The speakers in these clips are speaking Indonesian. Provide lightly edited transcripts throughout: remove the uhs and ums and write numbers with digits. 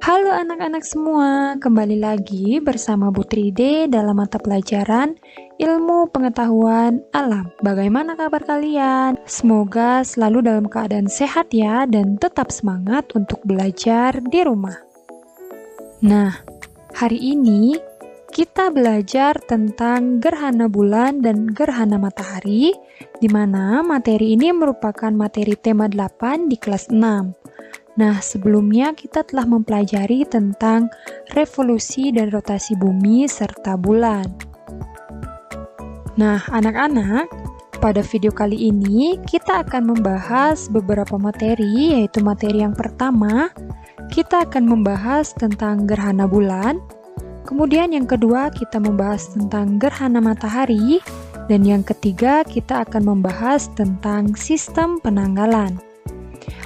Halo anak-anak semua, kembali lagi bersama Bu Tride dalam mata pelajaran Ilmu Pengetahuan Alam. Bagaimana kabar kalian? Semoga selalu dalam keadaan sehat ya dan tetap semangat untuk belajar di rumah. Nah, hari ini kita belajar tentang gerhana bulan dan gerhana matahari, di mana materi ini merupakan materi tema 8 di kelas 6. Nah, sebelumnya kita telah mempelajari tentang revolusi dan rotasi bumi serta bulan. Nah, anak-anak, pada video kali ini kita akan membahas beberapa materi, yaitu materi yang pertama, kita akan membahas tentang gerhana bulan. Kemudian yang kedua, kita membahas tentang gerhana matahari. Dan yang ketiga, kita akan membahas tentang sistem penanggalan.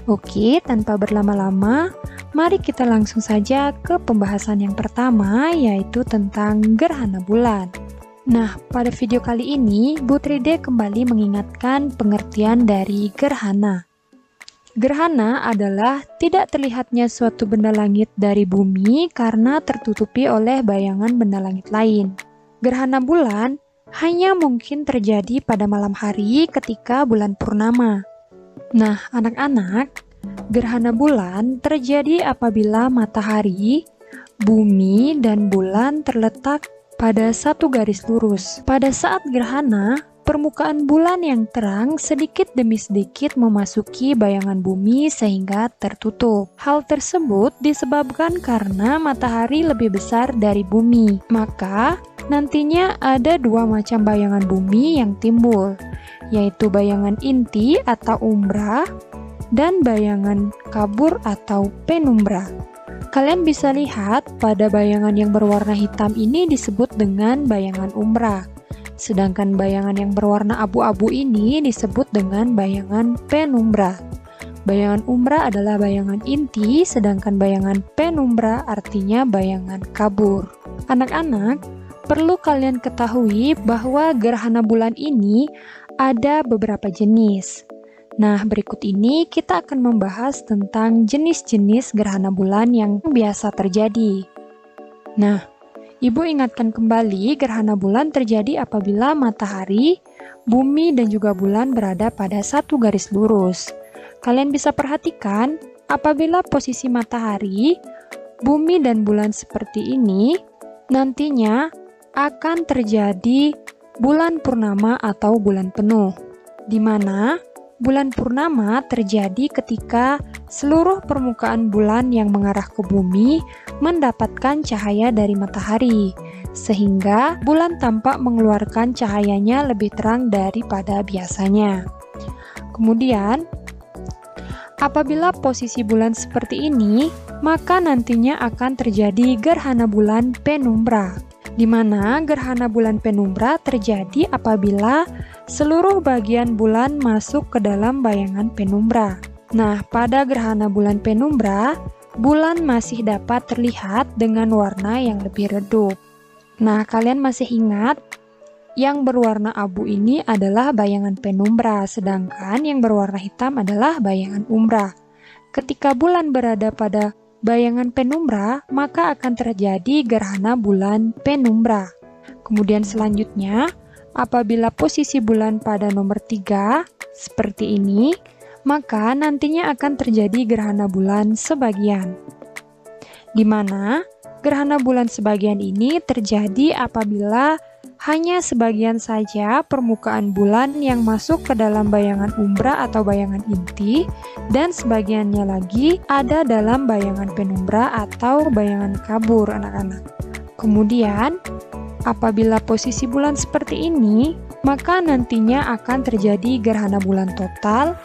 Oke, tanpa berlama-lama, mari kita langsung saja ke pembahasan yang pertama, yaitu tentang gerhana bulan. Nah, pada video kali ini, Bu Tride kembali mengingatkan pengertian dari gerhana. Gerhana adalah tidak terlihatnya suatu benda langit dari bumi karena tertutupi oleh bayangan benda langit lain. Gerhana bulan hanya mungkin terjadi pada malam hari ketika bulan purnama. Nah, anak-anak, gerhana bulan terjadi apabila matahari, bumi, dan bulan terletak pada satu garis lurus. Pada saat gerhana, permukaan bulan yang terang sedikit demi sedikit memasuki bayangan bumi sehingga tertutup. Hal tersebut disebabkan karena matahari lebih besar dari bumi. Maka, nantinya ada dua macam bayangan bumi yang timbul, yaitu bayangan inti atau umbra dan bayangan kabur atau penumbra. Kalian bisa lihat pada bayangan yang berwarna hitam ini disebut dengan bayangan umbra, sedangkan bayangan yang berwarna abu-abu ini disebut dengan bayangan penumbra. Bayangan umbra adalah bayangan inti, sedangkan bayangan penumbra artinya bayangan kabur. Anak-anak, perlu kalian ketahui bahwa gerhana bulan ini ada beberapa jenis. Nah, berikut ini kita akan membahas tentang jenis-jenis gerhana bulan yang biasa terjadi. Nah, Ibu ingatkan kembali, gerhana bulan terjadi apabila matahari, bumi, dan juga bulan berada pada satu garis lurus. Kalian bisa perhatikan, apabila posisi matahari, bumi, dan bulan seperti ini, nantinya akan terjadi bulan purnama atau bulan penuh, di mana bulan purnama terjadi ketika seluruh permukaan bulan yang mengarah ke bumi mendapatkan cahaya dari matahari, sehingga bulan tampak mengeluarkan cahayanya lebih terang daripada biasanya. Kemudian, apabila posisi bulan seperti ini, maka nantinya akan terjadi gerhana bulan penumbra, di mana gerhana bulan penumbra terjadi apabila seluruh bagian bulan masuk ke dalam bayangan penumbra. Nah, pada gerhana bulan penumbra, bulan masih dapat terlihat dengan warna yang lebih redup. Nah, kalian masih ingat, yang berwarna abu ini adalah bayangan penumbra, sedangkan yang berwarna hitam adalah bayangan umbra. Ketika bulan berada pada bayangan penumbra, maka akan terjadi gerhana bulan penumbra. Kemudian selanjutnya, apabila posisi bulan pada nomor 3, seperti ini, maka nantinya akan terjadi gerhana bulan sebagian. Di mana gerhana bulan sebagian ini terjadi apabila hanya sebagian saja permukaan bulan yang masuk ke dalam bayangan umbra atau bayangan inti, dan sebagiannya lagi ada dalam bayangan penumbra atau bayangan kabur, anak-anak. Kemudian, apabila posisi bulan seperti ini, maka nantinya akan terjadi gerhana bulan total,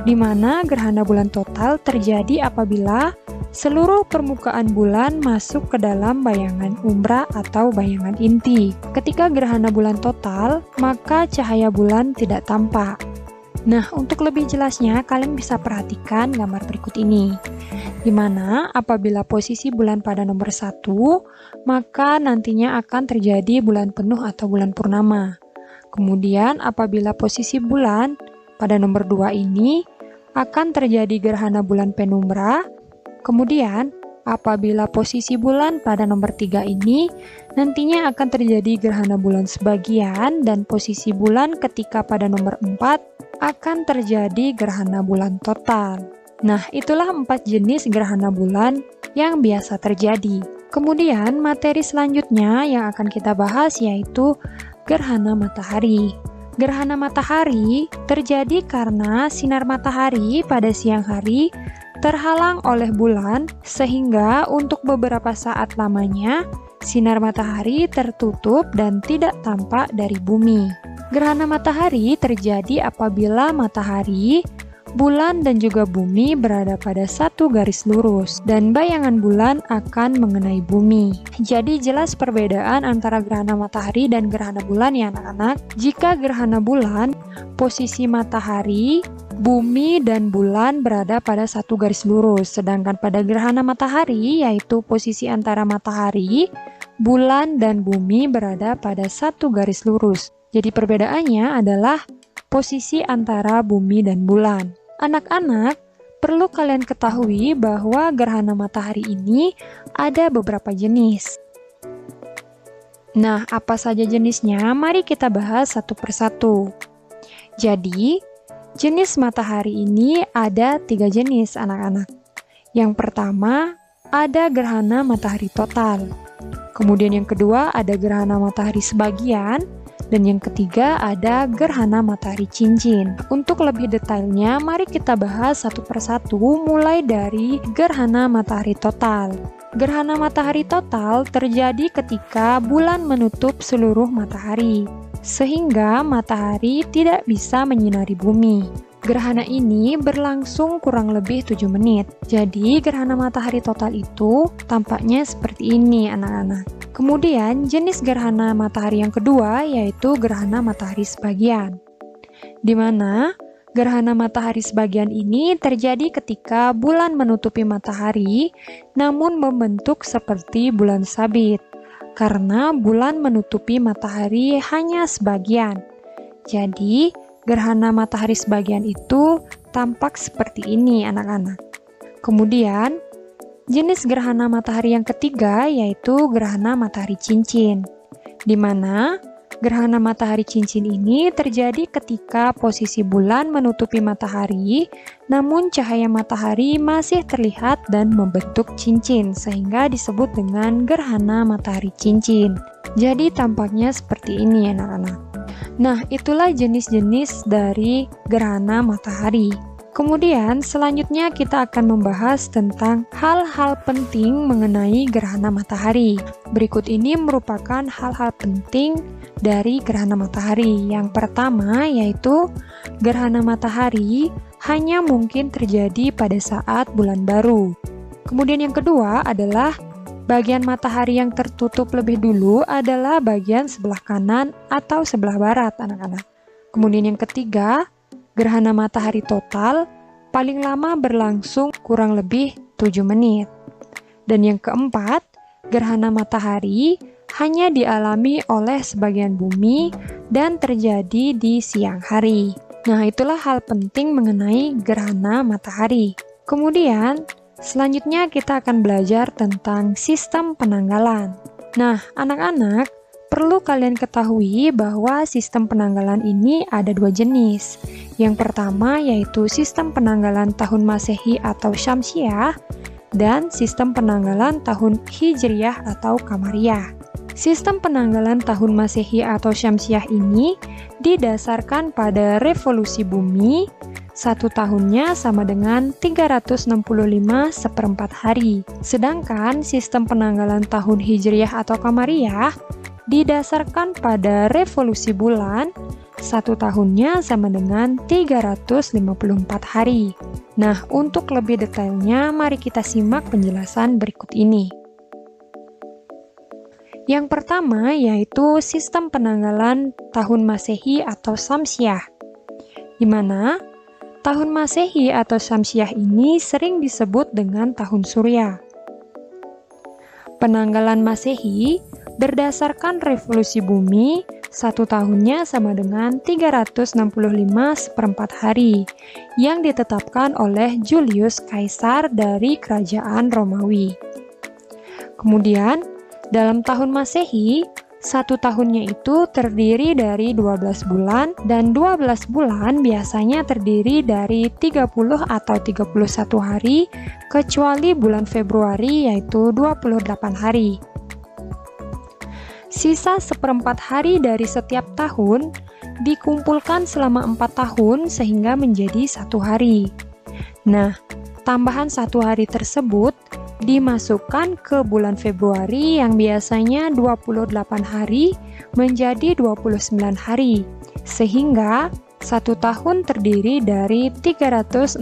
di mana gerhana bulan total terjadi apabila seluruh permukaan bulan masuk ke dalam bayangan umbra atau bayangan inti. Ketika gerhana bulan total, maka cahaya bulan tidak tampak. Nah, untuk lebih jelasnya, kalian bisa perhatikan gambar berikut ini, di mana apabila posisi bulan pada nomor 1, maka nantinya akan terjadi bulan penuh atau bulan purnama. Kemudian, apabila posisi bulan pada nomor 2 ini, akan terjadi gerhana bulan penumbra. Kemudian, Apabila posisi bulan pada nomor 3 ini, nantinya akan terjadi gerhana bulan sebagian, dan posisi bulan ketika pada nomor 4 akan terjadi gerhana bulan total. Nah, itulah 4 jenis gerhana bulan yang biasa terjadi. Kemudian, materi selanjutnya yang akan kita bahas yaitu gerhana matahari. Gerhana matahari terjadi karena sinar matahari pada siang hari terhalang oleh bulan, sehingga untuk beberapa saat lamanya sinar matahari tertutup dan tidak tampak dari bumi. Gerhana matahari terjadi apabila matahari, bulan, dan juga bumi berada pada satu garis lurus, dan bayangan bulan akan mengenai bumi. Jadi jelas perbedaan antara gerhana matahari dan gerhana bulan ya anak-anak. Jika gerhana bulan, posisi matahari, bumi, dan bulan berada pada satu garis lurus, sedangkan pada gerhana matahari, yaitu posisi antara matahari, bulan, dan bumi berada pada satu garis lurus. Jadi perbedaannya adalah posisi antara bumi dan bulan. Anak-anak, perlu kalian ketahui bahwa gerhana matahari ini ada beberapa jenis. Nah, apa saja jenisnya? Mari kita bahas satu persatu. Jadi, jenis matahari ini ada 3 jenis, anak-anak. Yang pertama, ada gerhana matahari total. Kemudian yang kedua, ada gerhana matahari sebagian. Dan yang ketiga, ada gerhana matahari cincin. Untuk lebih detailnya, mari kita bahas satu persatu mulai dari gerhana matahari total. Gerhana matahari total terjadi ketika bulan menutup seluruh matahari, sehingga matahari tidak bisa menyinari bumi. Gerhana ini berlangsung kurang lebih 7 menit. Jadi, gerhana matahari total itu tampaknya seperti ini, anak-anak. Kemudian, jenis gerhana matahari yang kedua yaitu gerhana matahari sebagian. Di mana gerhana matahari sebagian ini terjadi ketika bulan menutupi matahari, namun membentuk seperti bulan sabit. Karena bulan menutupi matahari hanya sebagian. Jadi, gerhana matahari sebagian itu tampak seperti ini, anak-anak. Kemudian, jenis gerhana matahari yang ketiga yaitu gerhana matahari cincin, di mana gerhana matahari cincin ini terjadi ketika posisi bulan menutupi matahari, namun cahaya matahari masih terlihat dan membentuk cincin, sehingga disebut dengan gerhana matahari cincin. Jadi tampaknya seperti ini, anak-anak. Nah, itulah jenis-jenis dari gerhana matahari. Kemudian, selanjutnya kita akan membahas tentang hal-hal penting mengenai gerhana matahari. Berikut ini merupakan hal-hal penting dari gerhana matahari. Yang pertama yaitu gerhana matahari hanya mungkin terjadi pada saat bulan baru. Kemudian yang kedua adalah bagian matahari yang tertutup lebih dulu adalah bagian sebelah kanan atau sebelah barat, anak-anak. Kemudian yang ketiga, gerhana matahari total paling lama berlangsung kurang lebih 7 menit. Dan yang keempat, gerhana matahari hanya dialami oleh sebagian bumi dan terjadi di siang hari. Nah, itulah hal penting mengenai gerhana matahari. Kemudian, selanjutnya kita akan belajar tentang sistem penanggalan. Nah, anak-anak, perlu kalian ketahui bahwa sistem penanggalan ini ada 2 jenis. Yang pertama yaitu sistem penanggalan tahun Masehi atau Syamsiah, dan sistem penanggalan tahun Hijriyah atau Qamariyah. Sistem penanggalan tahun Masehi atau Syamsiah ini didasarkan pada revolusi bumi. 1 tahunnya sama dengan 365 seperempat hari. Sedangkan sistem penanggalan tahun Hijriyah atau Qamariyah didasarkan pada revolusi bulan. 1 tahunnya sama dengan 354 hari. Nah, untuk lebih detailnya, mari kita simak penjelasan berikut ini. Yang pertama yaitu sistem penanggalan tahun Masehi atau Syamsiah, di mana tahun Masehi atau Syamsiah ini sering disebut dengan tahun Surya. Penanggalan Masehi berdasarkan revolusi bumi, 1 tahunnya sama dengan 365 seperempat hari yang ditetapkan oleh Julius Kaisar dari Kerajaan Romawi. Kemudian, dalam tahun Masehi, satu tahunnya itu terdiri dari 12 bulan, dan 12 bulan biasanya terdiri dari 30 atau 31 hari, kecuali bulan Februari yaitu 28 hari. Sisa seperempat hari dari setiap tahun dikumpulkan selama 4 tahun sehingga menjadi 1 hari. Nah, tambahan 1 hari tersebut dimasukkan ke bulan Februari yang biasanya 28 hari menjadi 29 hari, sehingga 1 tahun terdiri dari 366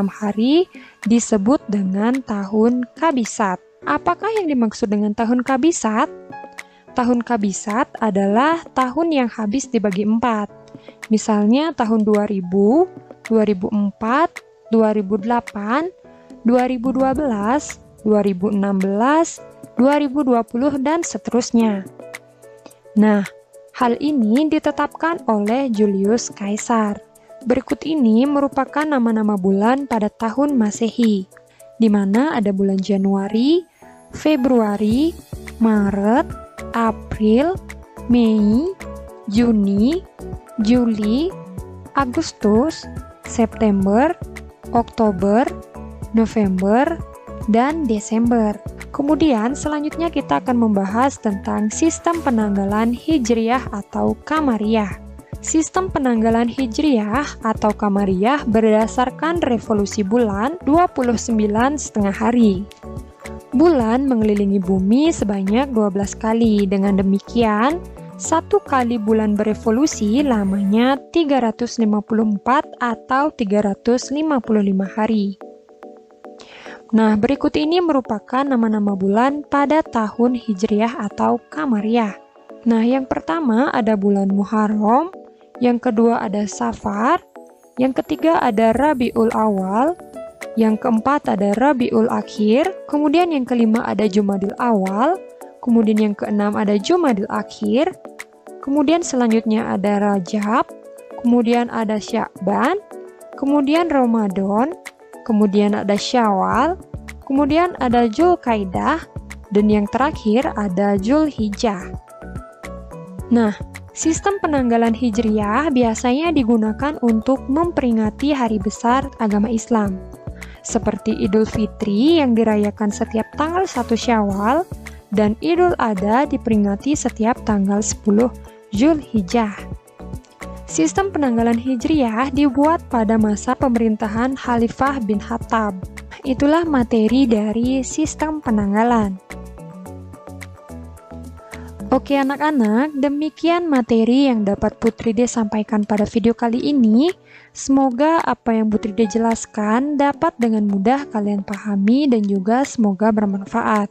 hari disebut dengan tahun Kabisat. Apakah yang dimaksud dengan tahun Kabisat? Tahun Kabisat adalah tahun yang habis dibagi 4. Misalnya tahun 2000, 2004, 2008, 2012, 2016, 2020, dan seterusnya. Nah, hal ini ditetapkan oleh Julius Caesar. Berikut ini merupakan nama-nama bulan pada tahun Masehi, di mana ada bulan Januari, Februari, Maret, April, Mei, Juni, Juli, Agustus, September, Oktober, November, dan Desember. Kemudian selanjutnya kita akan membahas tentang sistem penanggalan Hijriyah atau Qamariyah. Sistem penanggalan Hijriyah atau Qamariyah berdasarkan revolusi bulan 29,5 hari. Bulan mengelilingi bumi sebanyak 12 kali. Dengan demikian, 1 kali bulan berevolusi lamanya 354 atau 355 hari. Nah, berikut ini merupakan nama-nama bulan pada tahun Hijriyah atau Qamariyah. Nah, yang pertama ada bulan Muharram, yang kedua ada Safar, yang ketiga ada Rabiul Awal, yang keempat ada Rabiul Akhir, kemudian yang kelima ada Jumadil Awal, kemudian yang keenam ada Jumadil Akhir, kemudian selanjutnya ada Rajab, kemudian ada Sya'ban, kemudian Ramadan, kemudian ada Syawal, kemudian ada Dzulqa'dah, dan yang terakhir ada Dzulhijjah. Nah, sistem penanggalan Hijriyah biasanya digunakan untuk memperingati hari besar agama Islam, seperti Idul Fitri yang dirayakan setiap tanggal 1 Syawal, dan Idul Adha diperingati setiap tanggal 10 Dzulhijjah. Sistem penanggalan Hijriyah dibuat pada masa pemerintahan Khalifah bin Khattab. Itulah materi dari sistem penanggalan. Oke anak-anak, demikian materi yang dapat Putride sampaikan pada video kali ini. Semoga apa yang Putride jelaskan dapat dengan mudah kalian pahami dan juga semoga bermanfaat.